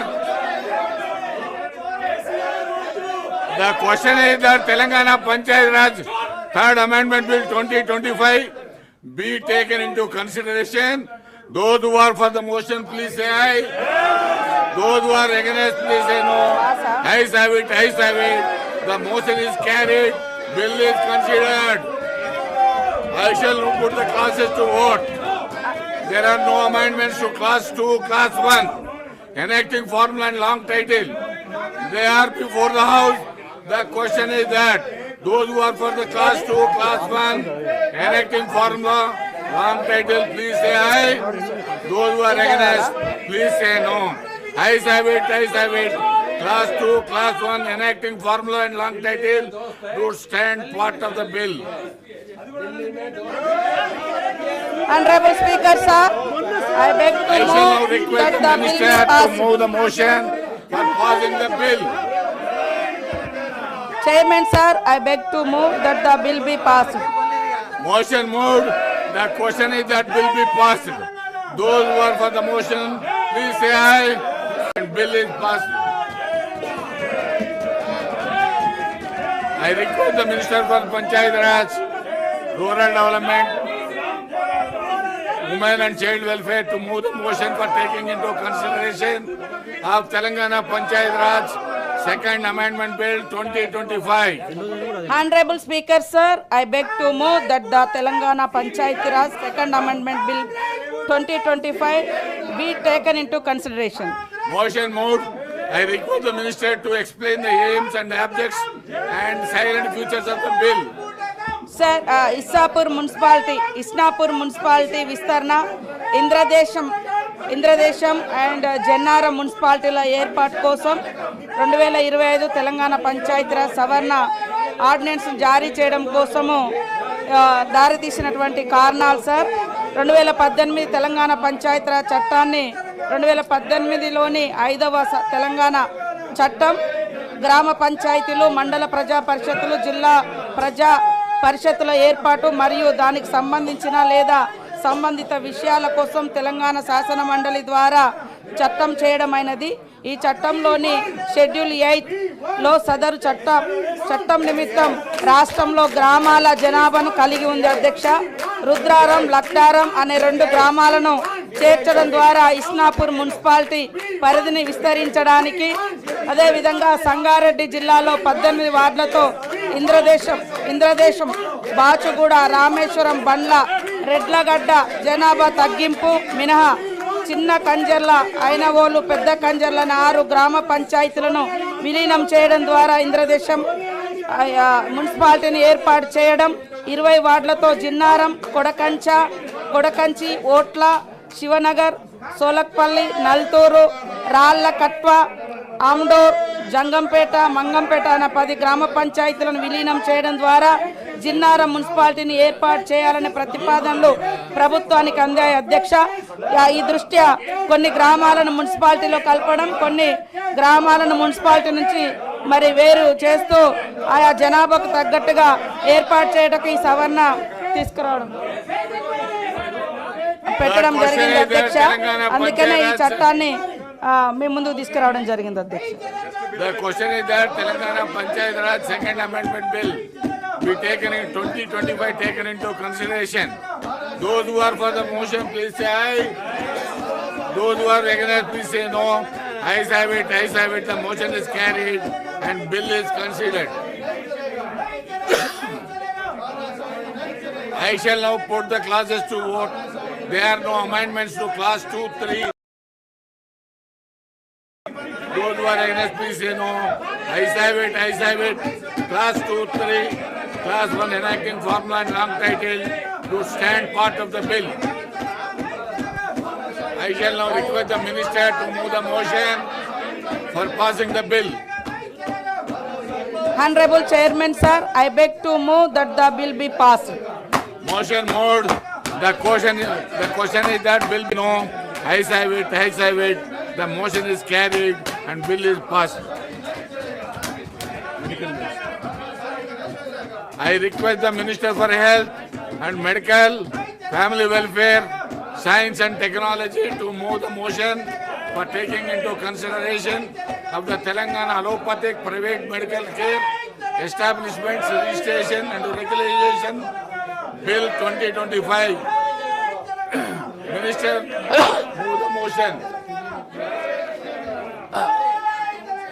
The question is that Telangana Panchayat Raj Third Amendment Bill 2025 be taken into consideration. Those who are for the motion, please say aye. Those who are against, please say no. Ayes have it, ayes have it. The motion is carried. Bill is considered. I shall put the classes to vote. There are no amendments to Class 2, Class 1, enacting formula and long title. They are before the House. The question is that those who are for the Class 2, Class 1, enacting formula, long title, please say aye. Those who are against, please say no. Ayes have it, ayes have it. Class 2, Class 1, enacting formula and long title to stand part of the bill. Honorable Speaker, sir, I beg to I shall now move request that the the bill Minister be to passed. move the motion for passing the bill. Chairman, sir, I beg to move that the bill be passed. Motion moved. The question is that bill be passed. Those who are for the motion, please say aye. And bill is passed. I request the Minister for Panchayat Raj, Rural Development, Women and Child Welfare to move the motion for taking into consideration of Telangana Panchayat Raj Second Amendment Bill 2025. Honorable Speaker, sir, I beg to move that the Telangana Panchayat Raj Second Amendment Bill 2025 be taken into consideration. Motion moved. I request the Minister to explain the aims and objects and silent features of the bill. Sir, Isnapur Municipality Vistarna, Indresham and Jannaram మున్సిపాలిటీల ఏర్పాటు కోసం 2025 తెలంగాణ పంచాయతీరాజ్ సవరణ ordinance జారీ చేయడం కోసము దారితీసినటువంటి కారణాలు sir. 2018 Telangana Panchayati Raj చట్టాన్ని 2018లోని 5వ తెలంగాణ చట్టం గ్రామ పంచాయతీలు, మండల ప్రజా పరిషత్తులు, జిల్లా ప్రజా పరిషత్తుల ఏర్పాటు మరియు దానికి సంబంధించిన లేదా సంబంధిత విషయాల కోసం తెలంగాణ శాసన మండలి ద్వారా చట్టం చేయడమైనది. ఈ చట్టంలోని షెడ్యూల్ 8లో సదరు చట్టం నిమిత్తం రాష్ట్రంలో గ్రామాల జనాభాను కలిగి ఉంది అధ్యక్ష. రుద్రారం, లక్టారం అనే 2 గ్రామాలను చేర్చడం ద్వారా ఇస్నాపూర్ మున్సిపాలిటీ పరిధిని విస్తరించడానికి, అదేవిధంగా సంగారెడ్డి జిల్లాలో 18 వార్డులతో ఇంద్రదేశం, బాచుగూడ, రామేశ్వరం, బండ్ల, రెడ్లగడ్డ జనాభా తగ్గింపు మినహా చిన్న కంజర్ల, ఐనవోలు, పెద్ద కంజర్లను 6 గ్రామ పంచాయతీలను విలీనం చేయడం ద్వారా ఇంద్రదేశం మున్సిపాలిటీని ఏర్పాటు చేయడం, 20 వార్డులతో జిన్నారం, కొడకంచి, ఓట్ల, శివనగర్, సోలక్పల్లి, నల్తూరు, రాళ్లకట్వ, ఆమ్డోర్, జంగంపేట, మంగంపేట అనే 10 గ్రామ పంచాయతీలను విలీనం చేయడం ద్వారా జిన్నారం మున్సిపాలిటీని ఏర్పాటు చేయాలనే ప్రతిపాదనలు ప్రభుత్వానికి అందాయి అధ్యక్ష. ఈ దృష్ట్యా కొన్ని గ్రామాలను మున్సిపాలిటీలో కలపడం, కొన్ని గ్రామాలను మున్సిపాలిటీ నుంచి మరి వేరు చేస్తూ ఆయా జనాభాకు తగ్గట్టుగా ఏర్పాటు చేయడానికి ఈ సవరణ తీసుకురావడం పెట్టడం జరిగింది అధ్యక్ష. అందుకనే ఈ చట్టాన్ని మీ ముందుకు తీసుకురావడం జరిగింది అధ్యక్ష. The question is that Telangana Panchayat Raj Second Amendment Bill be taken in 2025 taken into consideration. Those who are for the motion, please say aye. Those who are against, please say no. Ayes have it, ayes have it. The motion is carried and bill is considered. I shall now put the classes to vote. There are no amendments to class 2, 3. Those who are against, please say no. Ayes have it, ayes have it. Class 2, 3, class 1 enacting formula and long title to stand part of the bill. I shall now request the minister to move the motion for passing the bill. Honorable Chairman, sir, I beg to move that the bill be passed. Motion moved. The question is that bill be no. Ayes have it, ayes have it. The motion is carried and bill is passed. I request the Minister for Health and Medical, Family Welfare, Science and Technology to move the motion for taking into consideration of the Telangana Allopathic Private Medical Care Establishments Registration and Regulation Bill 2025. Minister, move the motion.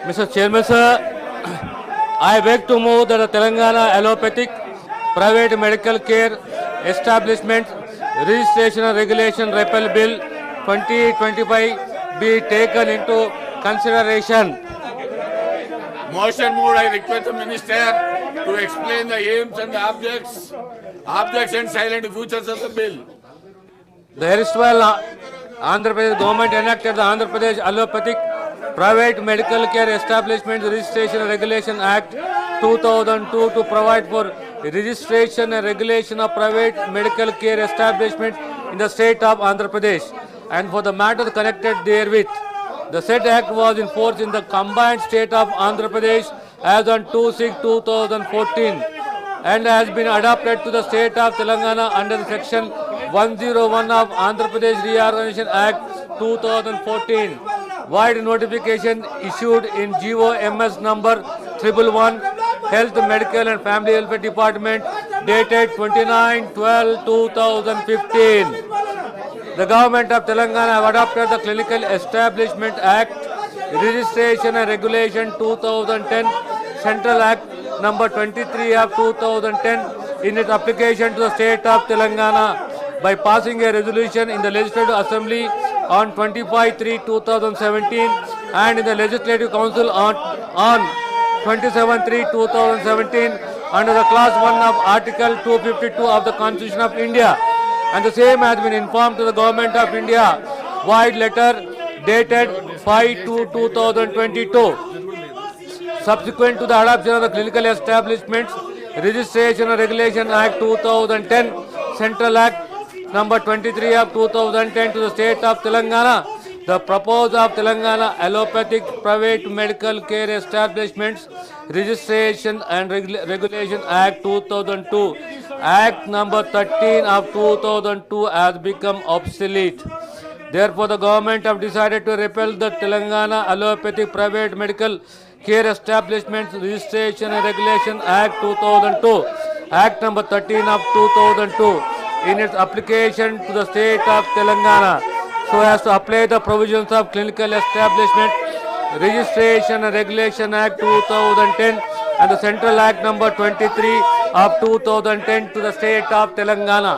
Mr. Chairman, sir, I beg to move that the Telangana Allopathic Private Medical Care Establishment Registration and Regulation Repeal Bill 2025 be taken into consideration. Motion moved. I request the Minister to explain the aims and the objects and silent futures of the bill. The erstwhile Andhra Pradesh government enacted the Andhra Pradesh Allopathic Private Medical Care Establishment Registration and Regulation Act 2002 to provide for registration and regulation of private medical care establishments in the state of Andhra Pradesh and for the matters connected therewith. The said act was in force in the combined state of Andhra Pradesh as on 2/6/2014 and has been adopted to the state of Telangana under section 101 of Andhra Pradesh Reorganization Act 2014. Wide notification issued in GOMS number 111 Health, Medical and Family Welfare Department dated 29/12/2015. The government of Telangana have adopted the Clinical Establishment Act, Registration and Regulation 2010, Central Act number 23 of 2010 in its application to the state of Telangana by passing a resolution in the Legislative Assembly on 25/3/2017 and in the Legislative Council on 27/3/2017 under the clause 1 of Article 252 of the Constitution of India, and the same has been informed to the Government of India via letter dated 5/2/2022. Subsequent to the adoption of the Clinical Establishments Registration and Regulation Act 2010, Central Act number 23 of 2010 to the state of Telangana, the proposal of Telangana Allopathic Private Medical Care Establishments Registration and Regulation Act 2002, Act number 13 of 2002 has become obsolete. Therefore, the government have decided to repeal the Telangana Allopathic Private Medical Care Establishments Registration and Regulation Act 2002, Act number 13 of 2002 in its application to the state of Telangana. so as to apply the provisions of Clinical Establishment Registration and Regulation Act 2010 and the Central Act number 23 of 2010 to the state of Telangana.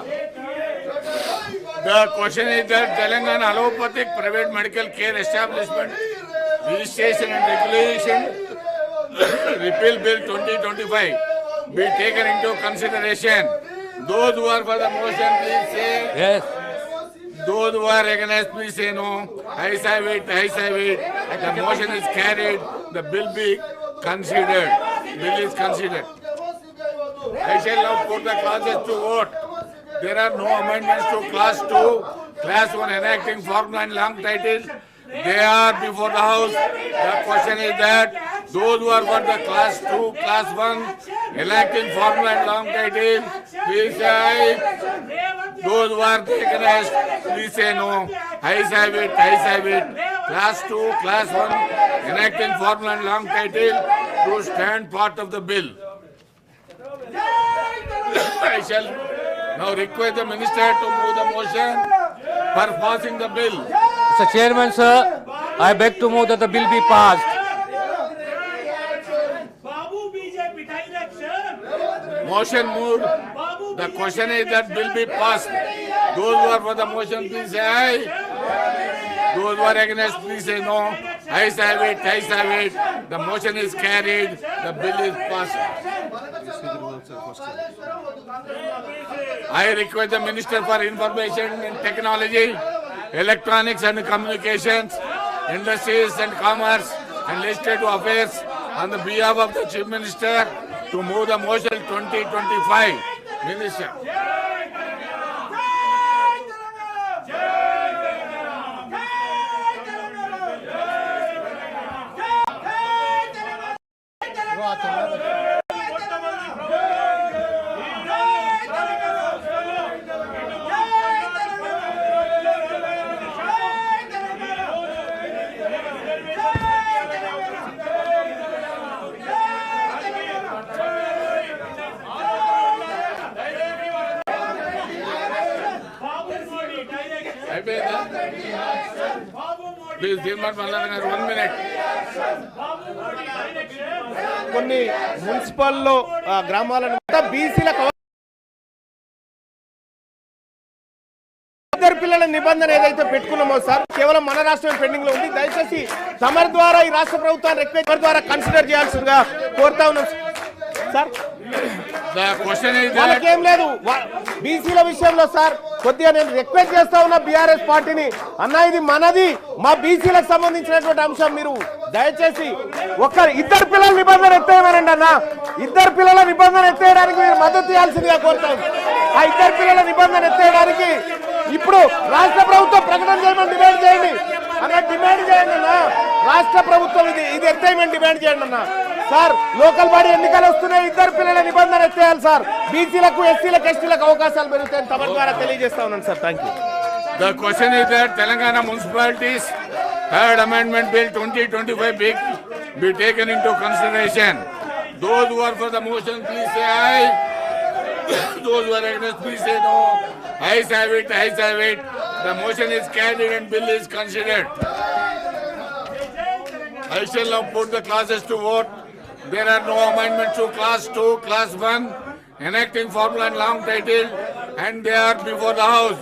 The question is that Telangana Allopathic Private Medical Care Establishment Registration and Regulation Repeal Bill 2025 be taken into consideration. Those who are for the motion, please say. Yes. Those who are against, please say no. Ayes have it, ayes have it. The motion is carried. The bill be considered. Bill is considered. I shall now put the clauses to vote. There are no amendments to Class 2, Class 1 enacting formula and long title. They are before the House. The question is that those who are for the Class 2, Class 1 enacting formula and long title, please say aye. Those who are against, please say no. Ayes have it, ayes have it. Class 2, Class 1 enacting formula and long title to stand part of the bill. I shall now request the minister to move the motion for passing the bill. Mr. Chairman, sir, I beg to move that the bill be passed. बाबू बीजे पिटाई रक्षण Motion moved. The question is that bill be passed. Those who are for the motion, please say aye. Those who are against, please say no. Ayes have it, ayes have it. The motion is carried. The bill is passed. I request the Minister for Information and Technology, Electronics and Communications, Industries and Commerce and Legislative Affairs on the behalf of the Chief Minister to move the motion 2025. Minister. Please, Dilmat Mallan, 1 minute. కొన్ని మున్సిపల్లో గ్రామాలను బీసీలకు ఇద్దరు పిల్లల నిబంధన ఏదైతే పెట్టుకున్నామో sir కేవలం మన రాష్ట్రం పెండింగ్ లో ఉంది. దయచేసి తమరి ద్వారా ఈ రాష్ట్ర ప్రభుత్వాన్ని రిక్వెస్ట్ ద్వారా కన్సిడర్ చేయాల్సిందిగా కోరుతా ఉన్నాం సార్. వాళ్ళకేం లేదు బీసీల విషయంలో సార్ కొద్దిగా నేను రిక్వెస్ట్ చేస్తా ఉన్నా బీఆర్ఎస్ పార్టీని, అన్న ఇది మనది, మా బీసీలకు సంబంధించినటువంటి అంశం, మీరు దయచేసి ఇద్దరు పిల్లల నిబంధన ఎత్తేయమనండి అన్న. ఇద్దరు పిల్లల నిబంధన ఎత్తేయడానికి మీరు మద్దతు ఇవ్వాల్సిందిగా కోరుతాం. ఆ ఇద్దరు పిల్లల నిబంధన ఎత్తేయడానికి ఇప్పుడు రాష్ట్ర ప్రభుత్వం ప్రకటన చేయమని డిమాండ్ చేయండి అన్న. డిమాండ్ చేయండి అన్న, రాష్ట్ర ప్రభుత్వం ఇది ఎత్తేయమని డిమాండ్ చేయండి అన్న. సార్ లోకల్ బాడీ ఎన్నికలు వస్తున్నాయి, ఇద్దరు పిల్లల నిబంధన ఎత్తేయాలి సార్. బీసీలకు ఎస్సీలకు ఎస్టీలకు అవకాశాలు పెరుగుతాయని తమ ద్వారా తెలియజేస్తా ఉన్నాను sir. Thank you. The question is that Telangana municipalities third amendment bill 2025 be taken into consideration. Those who are for the motion, please say aye. Those who are against, please say no. Ayes have it, ayes have it. The motion is carried and bill is considered. I shall now put the classes to vote. There are no amendments to Class 2, Class 1, enacting formula and long title, and they are before the House.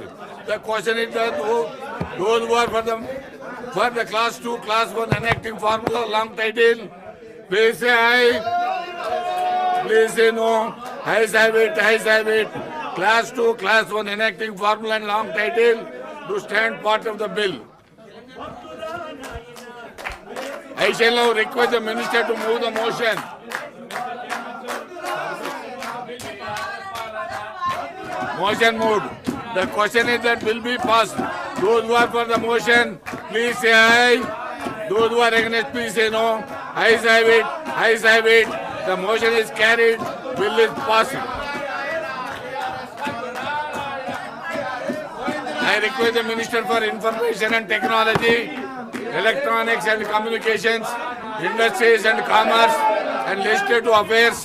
The question is that those who are for the Class 2, Class 1, enacting formula, long title, please say aye. Please say no. Ayes have it, ayes have it. Class 2, Class 1, enacting formula and long title to stand part of the bill. I shall now request the minister to move the motion. Motion moved. The question is that bill be passed. Those who are for the motion, please say aye. Those who are against, please say no. Ayes have it, ayes have it. The motion is carried. Bill is passed. I request the Minister for Information and Technology, Electronics and Communications, Industries and Commerce and Legislative Affairs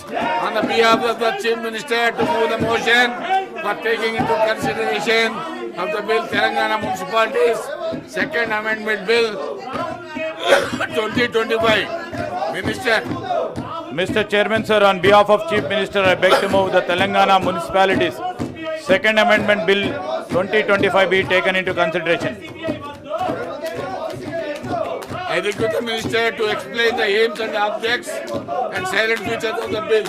on the behalf of the Chief Minister to move the motion for taking into consideration of the bill Telangana Municipalities Second Amendment Bill 2025. Minister. Mr. Chairman, sir, on behalf of Chief Minister, I beg to move the Telangana Municipalities Second Amendment Bill 2025 be taken into consideration. I request the Minister to explain the aims and objects and silent features of the bill.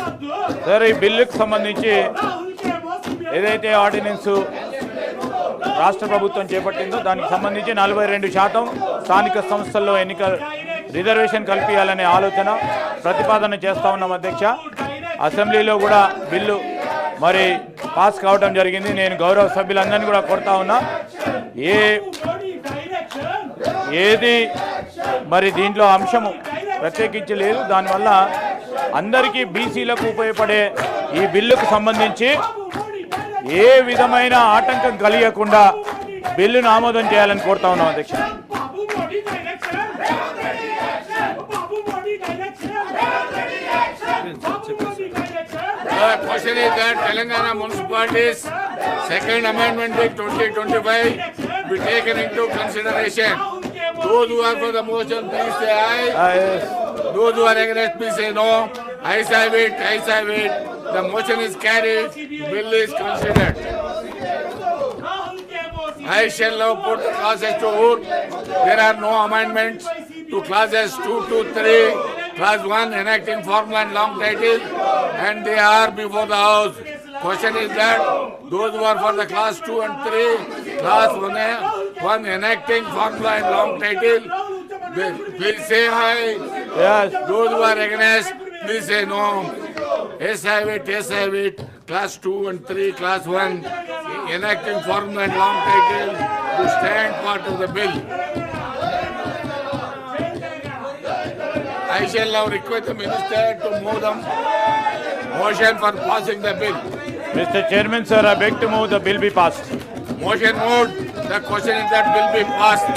Sir, ఈ బిల్లుకు సంబంధించి ఏదైతే ordinance రాష్ట్ర ప్రభుత్వం చేపట్టిందో దానికి సంబంధించి 42% స్థానిక సంస్థల్లో రిజర్వేషన్ కల్పించాలనే ఆలోచన ప్రతిపాదన చేస్తా ఉన్నాం అధ్యక్ష. అసెంబ్లీలో కూడా బిల్లు మరి పాస్ కావడం జరిగింది. నేను గౌరవ సభ్యులందరినీ కూడా కోరుతా ఉన్నా, ఏది మరి దీంట్లో అంశము ప్రత్యేకించి లేదు. దానివల్ల అందరికీ బీసీలకు ఉపయోగపడే ఈ బిల్లుకు సంబంధించి ఏ విధమైన ఆటంకం కలిగకుండా బిల్లును ఆమోదం చేయాలని కోరుతా ఉన్నాం అధ్యక్ష. The question is that Telangana municipalities Second Amendment Bill 2025 be taken into consideration. Those who are for the motion, please say aye. Yes. Those who are against, please say no. Ayes have it. Ayes have it. The motion is carried. Bill is considered. I shall now put the clauses to vote. There are no amendments to clauses 2 to 3. Clause 1 enacting formula and long title, and they are before the House. Question is that those who are for the class 2 and 3, class 1 enacting formula and long title, please say aye. Yes. Those who are against, please say no. Yes, have it, yes, have it. Class 2 and 3, class 1 enacting formula and long title to stand part of the bill. I shall now request the Minister to move the motion for passing the bill. Mr. Chairman, sir, I beg to move the bill be passed. Motion moved. The question is that bill be passed.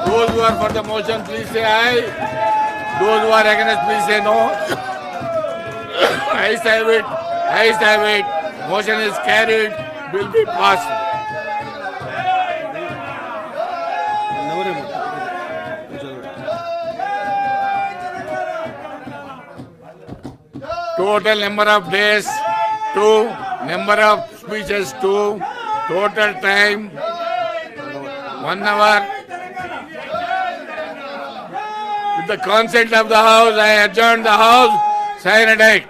Those who are for the motion, please say aye. Those who are against, please say no. Ayes have it. Ayes have it. Motion is carried. Bill be passed. Total number of days 2, number of speeches 2, total time 1 hour. With the consent of the House, I adjourn the House. Sign a date.